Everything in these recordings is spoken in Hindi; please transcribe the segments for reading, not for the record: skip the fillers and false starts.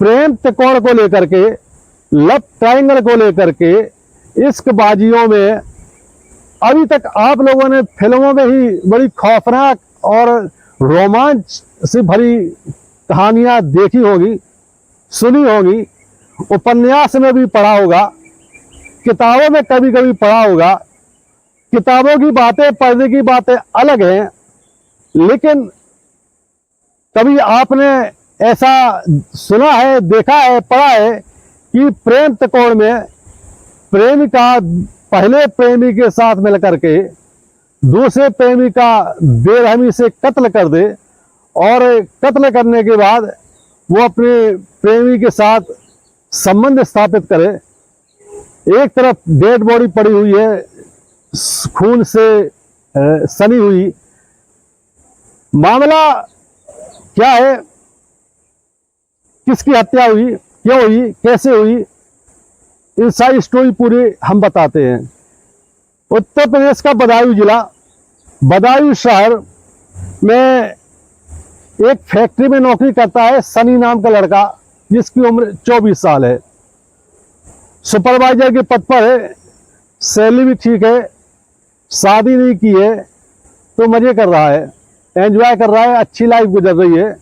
प्रेम त्रिकोण को लेकर के, लव ट्रायंगल को लेकर के, इश्कबाजियों में अभी तक आप लोगों ने फिल्मों में ही बड़ी खौफनाक और रोमांच से भरी कहानियां देखी होगी, सुनी होगी, उपन्यास में भी पढ़ा होगा, किताबों में कभी कभी पढ़ा होगा। किताबों की बातें, पढ़ने की बातें अलग हैं, लेकिन कभी आपने ऐसा सुना है, देखा है, पढ़ा है कि प्रेम त्रिकोण में प्रेमिका पहले प्रेमी के साथ मिलकर के दूसरे प्रेमी का बेरहमी से कत्ल कर दे और कत्ल करने के बाद वो अपने प्रेमी के साथ संबंध स्थापित करे। एक तरफ डेड बॉडी पड़ी हुई है, खून से सनी हुई। मामला क्या है, किसकी हत्या हुई, क्यों हुई, कैसे हुई, इन सारी स्टोरी पूरी हम बताते हैं। उत्तर प्रदेश का बदायूं जिला, बदायूं शहर में एक फैक्ट्री में नौकरी करता है सनी नाम का लड़का, जिसकी उम्र 24 साल है। सुपरवाइजर के पद पर है, सैलरी भी ठीक है, शादी नहीं की है तो मजे कर रहा है, एंजॉय कर रहा है, अच्छी लाइफ गुजर रही है।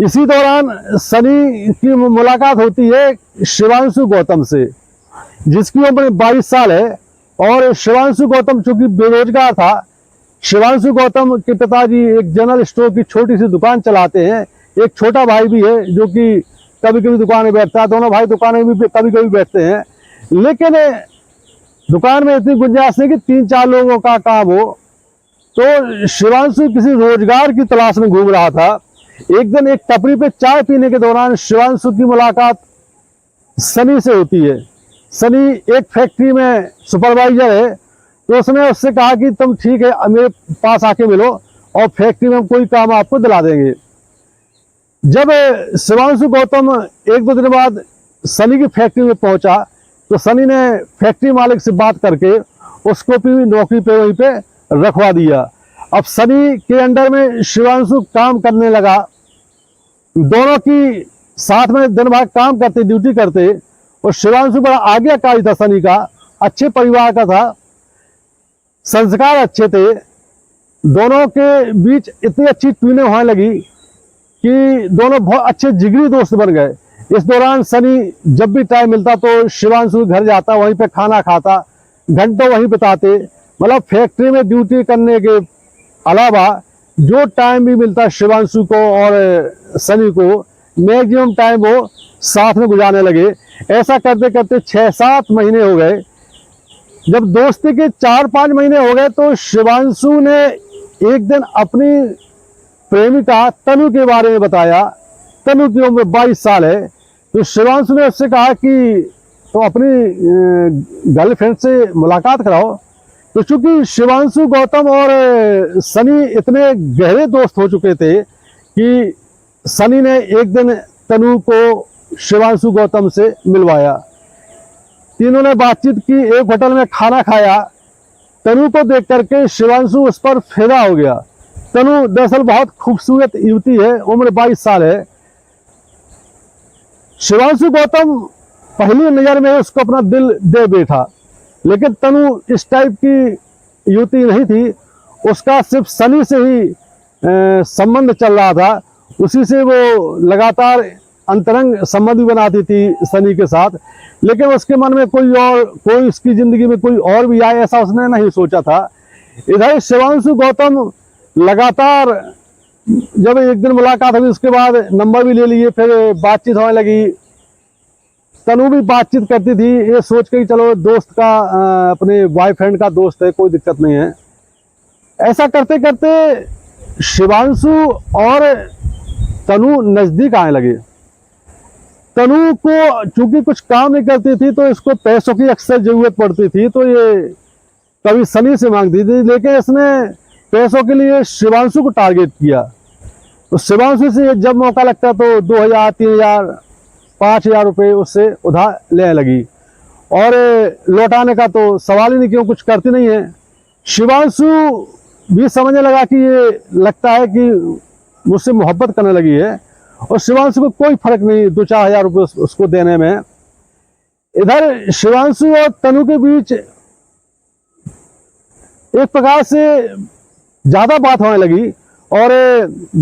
इसी दौरान सनी की मुलाकात होती है शिवांशु गौतम से, जिसकी उम्र 22 साल है। और शिवांशु गौतम चूंकि बेरोजगार था, शिवांशु गौतम के पिताजी एक जनरल स्टोर की छोटी सी दुकान चलाते हैं। एक छोटा भाई भी है जो कि कभी कभी दुकान में बैठता है, दोनों भाई दुकान में भी कभी कभी बैठते हैं। लेकिन दुकान में इतनी गुंजाइश नहीं कि 3-4 लोगों का काम हो। तो शिवांशु किसी रोजगार की तलाश में घूम रहा था। एक दिन एक टपरी पे चाय पीने के दौरान शिवांशु की मुलाकात सनी से होती है। सनी एक फैक्ट्री में सुपरवाइजर है, तो उसने उससे कहा कि तुम ठीक है मेरे पास आके मिलो और फैक्ट्री में कोई काम आपको दिला देंगे। जब शिवांशु गौतम 1-2 दिन बाद सनी की फैक्ट्री में पहुंचा तो सनी ने फैक्ट्री मालिक से बात करके उसको भी नौकरी पे वहीं पे रखवा दिया। अब सनी के अंडर में शिवांशु काम करने लगा। दोनों की साथ में दिन भर काम करते, ड्यूटी करते। और शिवांशु बड़ा आज्ञाकारी था सनी का, अच्छे परिवार का था, संस्कार अच्छे थे। दोनों के बीच इतनी अच्छी ट्यूनिंग होने लगी कि दोनों बहुत अच्छे जिगरी दोस्त बन गए। इस दौरान सनी जब भी टाइम मिलता तो शिवांशु घर जाता, वहीं पे खाना खाता, घंटों वहीं बिताते। मतलब फैक्ट्री में ड्यूटी करने के अलावा जो टाइम भी मिलता शिवांशु को और सनी को, मैक्सिमम टाइम वो साथ में गुजारने लगे। ऐसा करते करते 6-7 महीने हो गए। जब दोस्ती के 4-5 महीने हो गए तो शिवांशु ने एक दिन अपनी प्रेमिका तनु के बारे में बताया। तनु की उम्र 22 साल है। तो शिवांशु ने उससे कहा कि तो अपनी गर्लफ्रेंड से मुलाकात कराओ। तो चूंकि शिवांशु गौतम और सनी इतने गहरे दोस्त हो चुके थे कि सनी ने एक दिन तनु को शिवांशु गौतम से मिलवाया। तीनों ने बातचीत की, एक होटल में खाना खाया। तनु को देख करके शिवांशु उस पर फिदा हो गया। तनु दरअसल बहुत खूबसूरत युवती है, उम्र 22 साल है। शिवांशु गौतम पहली नजर में उसको अपना दिल दे बैठा, लेकिन तनु इस टाइप की युवती नहीं थी। उसका सिर्फ सनी से ही संबंध चल रहा था, उसी से वो लगातार अंतरंग संबंध भी बनाती थी सनी के साथ। लेकिन उसके मन में कोई उसकी जिंदगी में कोई और भी आए, ऐसा उसने नहीं सोचा था। इधर शिवांशु गौतम लगातार, जब एक दिन मुलाकात हुई उसके बाद नंबर भी ले लिए, फिर बातचीत होने लगी। तनु भी बातचीत करती थी, ये सोच के चलो दोस्त का, अपने बॉयफ्रेंड का दोस्त है, कोई दिक्कत नहीं है। ऐसा करते करते शिवांशु और तनु नजदीक आने लगे। तनु को चूंकि कुछ काम नहीं करती थी तो इसको पैसों की अक्सर जरूरत पड़ती थी, तो ये कभी सनी से मांगती थी। लेकिन इसने पैसों के लिए शिवांशु को टारगेट किया। तो शिवांशु से जब मौका लगता तो 2000, 3000, 5000 रुपये उससे उधार लेने लगी। और लौटाने का तो सवाल ही नहीं, क्यों कुछ करती नहीं है। शिवांशु भी समझने लगा कि ये लगता है कि मुझसे मोहब्बत करने लगी है, और शिवांशु को कोई फर्क नहीं 2-4 हजार रुपये उसको देने में। इधर शिवांशु और तनु के बीच एक प्रकार से ज्यादा बात होने लगी और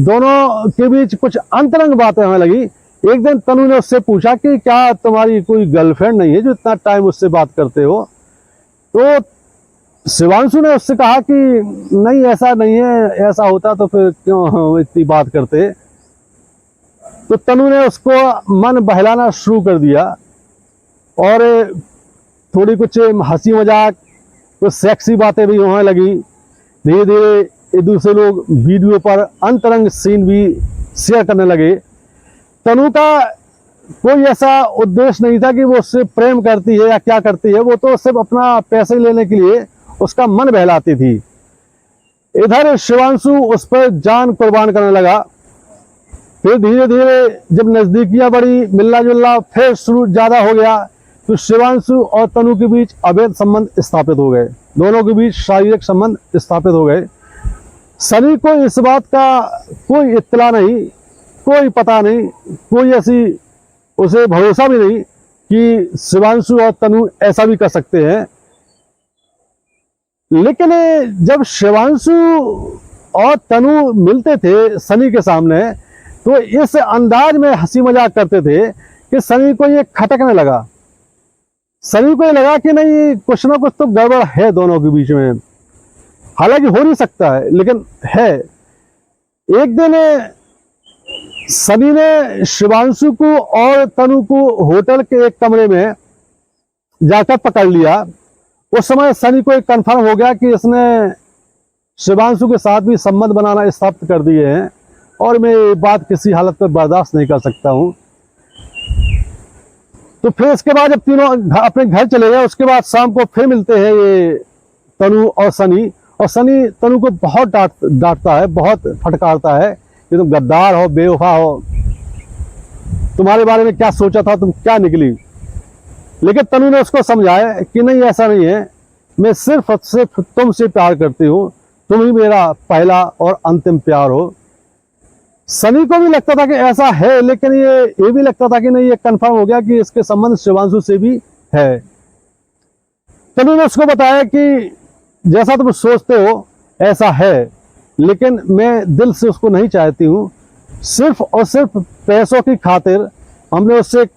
दोनों के बीच कुछ अंतरंग बातें होने लगी। एक दिन तनु ने उससे पूछा कि क्या तुम्हारी कोई गर्लफ्रेंड नहीं है जो इतना टाइम उससे बात करते हो? तो शिवांशु ने उससे कहा कि नहीं ऐसा नहीं है, ऐसा होता तो फिर क्यों इतनी बात करते। तो तनु ने उसको मन बहलाना शुरू कर दिया और थोड़ी कुछ हंसी मजाक, कुछ सेक्सी बातें भी होने लगी। धीरे धीरे एक दूसरे लोग वीडियो पर अंतरंग सीन भी शेयर करने लगे। तनु का कोई ऐसा उद्देश्य नहीं था कि वो उससे प्रेम करती है या क्या करती है, वो तो सिर्फ अपना पैसे लेने के लिए उसका मन बहलाती थी। इधर शिवांशु उस पर जान कुर्बान करने लगा। फिर धीरे धीरे जब नजदीकियां बढ़ी, मिलना जुलना फिर शुरू ज्यादा हो गया, तो शिवांशु और तनु के बीच अवैध संबंध स्थापित हो गए। दोनों के बीच शारीरिक संबंध स्थापित हो गए। सनी को इस बात का कोई इत्तला नहीं, कोई पता नहीं, कोई ऐसी उसे भरोसा भी नहीं कि शिवांशु और तनु ऐसा भी कर सकते हैं। लेकिन जब शिवांशु और तनु मिलते थे सनी के सामने, तो इस अंदाज में हंसी मजाक करते थे कि सनी को ये खटकने लगा। सनी को ये लगा कि नहीं, कुछ ना कुछ तो गड़बड़ है दोनों के बीच में। हालांकि हो नहीं सकता है, लेकिन है। एक दिन सनी ने शिवांशु को और तनु को होटल के एक कमरे में जाकर पकड़ लिया। उस समय सनी को एक कंफर्म हो गया कि इसने शिवांशु के साथ भी संबंध बनाना स्थापित कर दिए हैं और मैं ये बात किसी हालत पर बर्दाश्त नहीं कर सकता हूं। तो फिर इसके बाद जब तीनों अपने घर चले गए, उसके बाद शाम को फिर मिलते हैं ये तनु और सनी। और सनी तनु को बहुत डांटता है, बहुत फटकारता है कि तुम गद्दार हो, बेवफा हो, तुम्हारे बारे में क्या सोचा था, तुम क्या निकली। लेकिन तनु ने उसको समझाया कि नहीं, ऐसा नहीं है, मैं सिर्फ तुमसे प्यार करती हूँ, तुम ही मेरा पहला और अंतिम प्यार हो। सनी को भी लगता था कि ऐसा है, लेकिन ये भी लगता था कि नहीं, ये कंफर्म हो गया कि इसके संबंध शिवांशु से भी है। तनु ने उसको बताया कि जैसा तुम सोचते हो ऐसा है, लेकिन मैं दिल से उसको नहीं चाहती हूँ। सिर्फ और सिर्फ पैसों की खातिर हमने उससे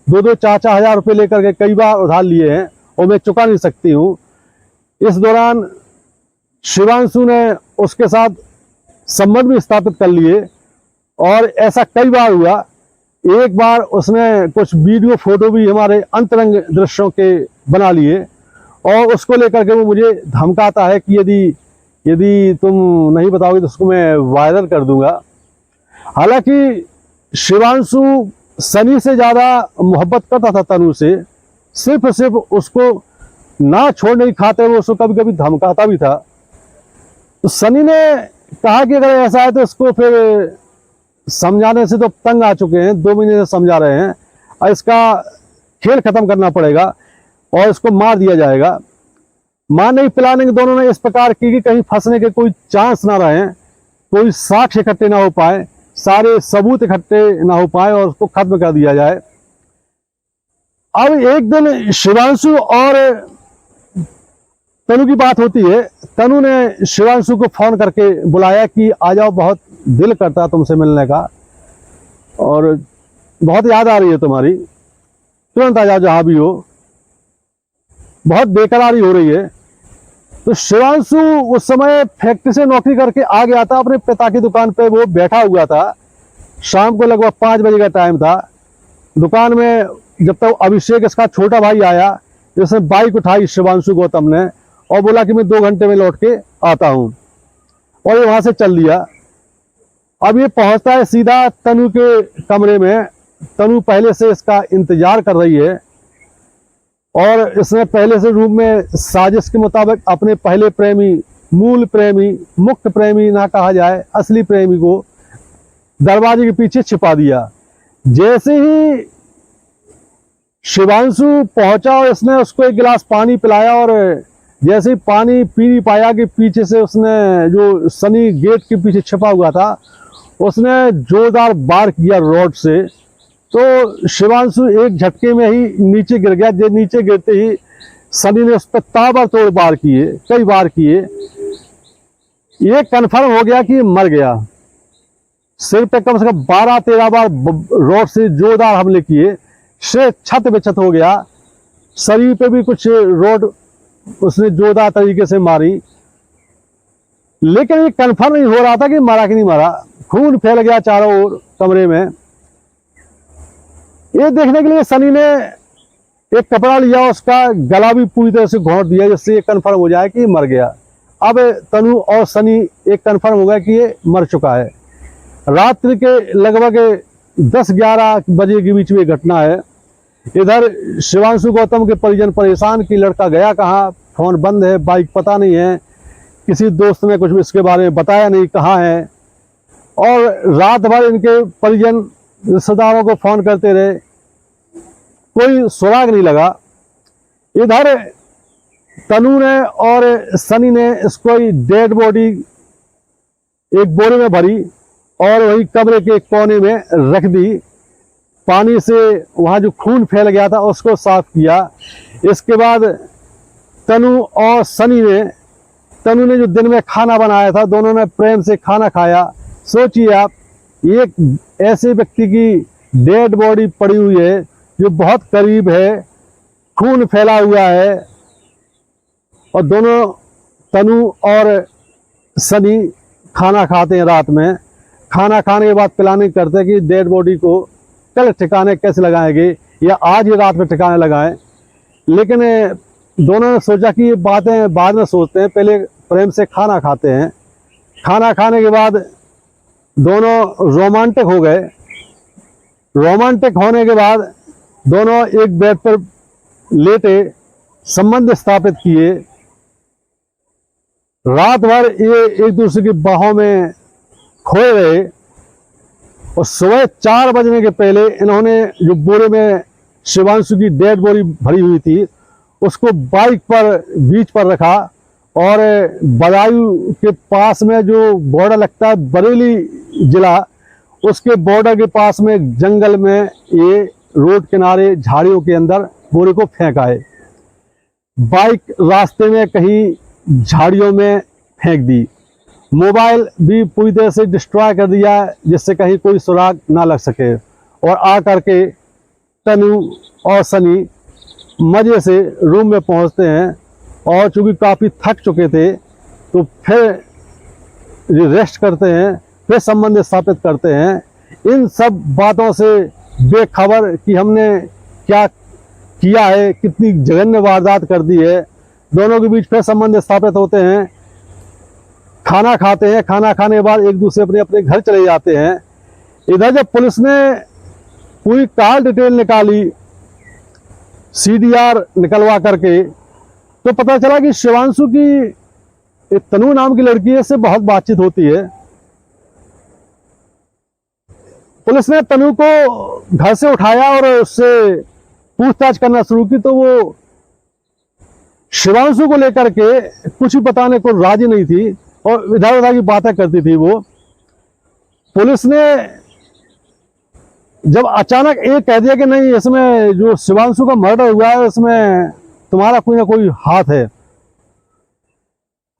2-2, 4-4 हजार रुपये लेकर के कई बार उधार लिए हैं और मैं चुका नहीं सकती हूँ। इस दौरान शिवांशु ने उसके साथ संबंध भी स्थापित कर लिए और ऐसा कई बार हुआ। एक बार उसने कुछ वीडियो फोटो भी हमारे अंतरंग दृश्यों के बना लिए और उसको लेकर के वो मुझे धमकाता है कि यदि तुम नहीं बताओगे तो उसको मैं वायरल कर दूंगा। हालांकि शिवांशु सनी से ज्यादा मोहब्बत करता था तनु से, सिर्फ उसको ना छोड़ने की खातिर वो उसको कभी कभी धमकाता भी था। तो सनी ने कहा कि अगर ऐसा है तो इसको फिर समझाने से तो तंग आ चुके हैं, 2 महीने से समझा रहे हैं, और इसका खेल खत्म करना पड़ेगा और इसको मार दिया जाएगा। मारने की प्लानिंग दोनों ने इस प्रकार की कि कहीं फंसने के कोई चांस ना रहे, कोई साक्ष्य इकट्ठे ना हो पाए, सारे सबूत इकट्ठे ना हो पाए और उसको खत्म कर दिया जाए। अब एक दिन शिवांशु और तनु की बात होती है। तनु ने शिवांशु को फोन करके बुलाया कि आ जाओ, बहुत दिल करता है तुमसे मिलने का और बहुत याद आ रही है तुम्हारी, तुरंत आ जाओ जहां भी हो, बहुत बेकरारी हो रही है। तो शिवांशु उस समय फैक्ट्री से नौकरी करके आ गया था, अपने पिता की दुकान पे वो बैठा हुआ था। शाम को लगभग 5 बजे का टाइम था। दुकान में जब तक अभिषेक इसका छोटा भाई आया, जिसने बाइक उठाई शिवांशु गौतम ने और बोला कि मैं 2 घंटे में लौट के आता हूं, और ये वहां से चल दिया। अब ये पहुंचता है सीधा तनु के कमरे में। तनु पहले से इसका इंतजार कर रही है और इसने पहले से रूम में साजिश के मुताबिक अपने पहले प्रेमी, मूल प्रेमी, मुख्य प्रेमी ना कहा जाए, असली प्रेमी को दरवाजे के पीछे छिपा दिया। जैसे ही शिवांशु पहुंचा और इसने उसको एक गिलास पानी पिलाया और जैसे ही पानी पी नहीं पाया कि पीछे से उसने जो सनी गेट के पीछे छिपा हुआ था उसने जोरदार वार किया रॉड से, तो शिवांशु एक झटके में ही नीचे गिर गया। जो नीचे गिरते ही सनी ने उस पर ताबड़तोड़ वार किए, कई वार किए। ये कन्फर्म हो गया कि मर गया। सिर पे कम से कम 12-13 बार रॉड से जोरदार हमले किए। सिर छत बेछत हो गया। शरीर पे भी कुछ रॉड उसने जोरदार तरीके से मारी, लेकिन ये कन्फर्म नहीं हो रहा था कि मरा कि नहीं मरा। खून फैल गया चारों ओर कमरे में। ये देखने के लिए सनी ने एक कपड़ा लिया, उसका गला भी पूरी तरह से घोंट दिया, जिससे ये कन्फर्म हो जाए कि ये मर गया। अब तनु और सनी एक कन्फर्म हो गया कि ये मर चुका है। रात्रि के लगभग 10-11 बजे के बीच में घटना है। इधर शिवांशु गौतम के परिजन परेशान कि लड़का गया कहाँ, फोन बंद है, बाइक पता नहीं है, किसी दोस्त ने कुछ भी इसके बारे में बताया नहीं कहाँ है। और रात भर इनके परिजन रिश्तेदारों को फोन करते रहे, कोई सुराग नहीं लगा। इधर तनु ने और सनी ने इसको डेड बॉडी एक बोरे में भरी और वही कमरे के कौने में रख दी। पानी से वहाँ जो खून फैल गया था उसको साफ किया। इसके बाद तनु और सनी ने, तनु ने जो दिन में खाना बनाया था, दोनों ने प्रेम से खाना खाया। सोचिए आप, एक ऐसे व्यक्ति की डेड बॉडी पड़ी हुई है जो बहुत करीब है, खून फैला हुआ है, और दोनों तनु और सनी खाना खाते हैं रात में। खाना खाने के बाद प्लानिंग करते हैं कि डेड बॉडी को कल ठिकाने कैसे लगाएंगे या आज ही रात में ठिकाने लगाएं। लेकिन दोनों ने सोचा कि ये बातें बाद में सोचते हैं, पहले प्रेम से खाना खाते हैं। खाना खाने के बाद दोनों रोमांटिक हो गए। रोमांटिक होने के बाद दोनों एक बेड पर लेटे संबंध स्थापित किए। रात भर ये एक दूसरे की बाहों में खोए रहे और सुबह 4 बजने के पहले इन्होंने जो बोरे में शिवांशु की डेड बॉडी भरी हुई थी उसको बाइक पर बीच पर रखा और बदायूं के पास में जो बॉर्डर लगता है बरेली जिला, उसके बॉर्डर के पास में जंगल में ये रोड किनारे झाड़ियों के अंदर बोरे को फेंक आए। बाइक रास्ते में कहीं झाड़ियों में फेंक दी। मोबाइल भी पूरी तरह से डिस्ट्रॉय कर दिया जिससे कहीं कोई सुराग ना लग सके। और आ करके तनु और सनी मज़े से रूम में पहुंचते हैं और चूँकि काफ़ी थक चुके थे तो फिर रेस्ट करते हैं, फिर संबंध स्थापित करते हैं। इन सब बातों से बेखबर कि हमने क्या किया है, कितनी जघन्य वारदात कर दी है, दोनों के बीच फिर संबंध स्थापित होते हैं। खाना खाते हैं, खाना खाने के बाद एक दूसरे अपने अपने घर चले जाते हैं। इधर जब पुलिस ने पूरी कॉल डिटेल निकाली, CDR निकलवा करके, तो पता चला कि शिवांशु की तनु नाम की लड़की है, इससे बहुत बातचीत होती है। पुलिस ने तनु को घर से उठाया और उससे पूछताछ करना शुरू की, तो वो शिवांशु को लेकर के कुछ भी बताने को राजी नहीं थी और इधर उधर की बातें करती थी वो। पुलिस ने जब अचानक एक कह दिया कि नहीं, इसमें जो शिवांशु का मर्डर हुआ है इसमें तुम्हारा कोई ना कोई हाथ है,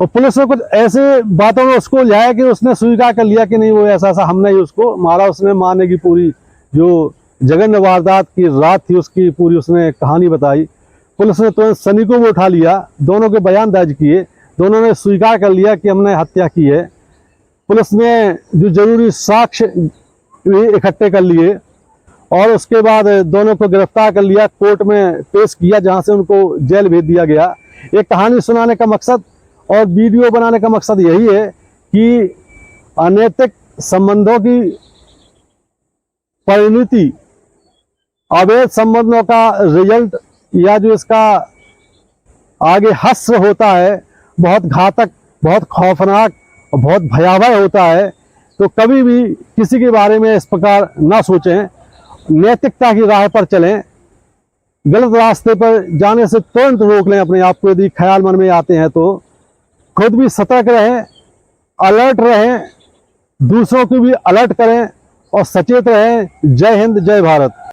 और पुलिस ने कुछ ऐसे बातों में उसको लिया कि उसने स्वीकार कर लिया कि नहीं वो ऐसा ऐसा हमने ही उसको मारा। उसने मारने की पूरी जो जघन्य वारदात की रात थी उसकी पूरी उसने कहानी बताई। पुलिस ने तुरंत सनी को भी उठा लिया, दोनों के बयान दर्ज किए, दोनों ने स्वीकार कर लिया कि हमने हत्या की है। पुलिस ने जो जरूरी साक्ष्य इकट्ठे कर लिए और उसके बाद दोनों को गिरफ्तार कर लिया, कोर्ट में पेश किया, जहां से उनको जेल भेज दिया गया। एक कहानी सुनाने का मकसद और वीडियो बनाने का मकसद यही है कि अनैतिक संबंधों की परिणति, अवैध संबंधों का रिजल्ट या जो इसका आगे हश्र होता है बहुत घातक, बहुत खौफनाक और बहुत भयावह होता है। तो कभी भी किसी के बारे में इस प्रकार ना सोचें, नैतिकता की राह पर चलें, गलत रास्ते पर जाने से तुरंत रोक लें अपने आप को। यदि ख्याल मन में आते हैं तो खुद भी सतर्क रहें, अलर्ट रहें दूसरों को भी अलर्ट करें और सचेत रहें। जय हिंद, जय भारत।